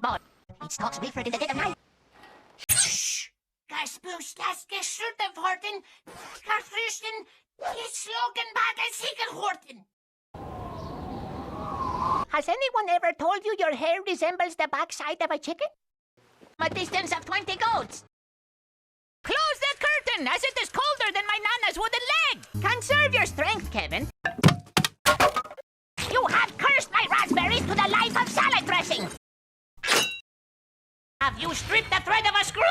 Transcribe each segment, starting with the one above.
football. It stalks Wilfred in the dead of night. Shh! Gaspush, das geschütte worden. Garfrüsten, geslogen bagen siegen horten. Has anyone ever told you your hair resembles the backside of a chicken? A distance of 20 goats. Close the curtain, as it is colder than my nana's wooden leg. Conserve your strength, Kevin. You have cursed my raspberries to the life of salad dressing. Have you stripped the thread of a screw?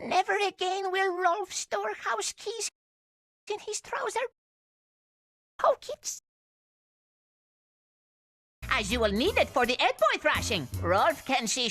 Never again will Rolf store house keys in his trouser pockets. As you will need it for the Ed Boy thrashing. Rolf can see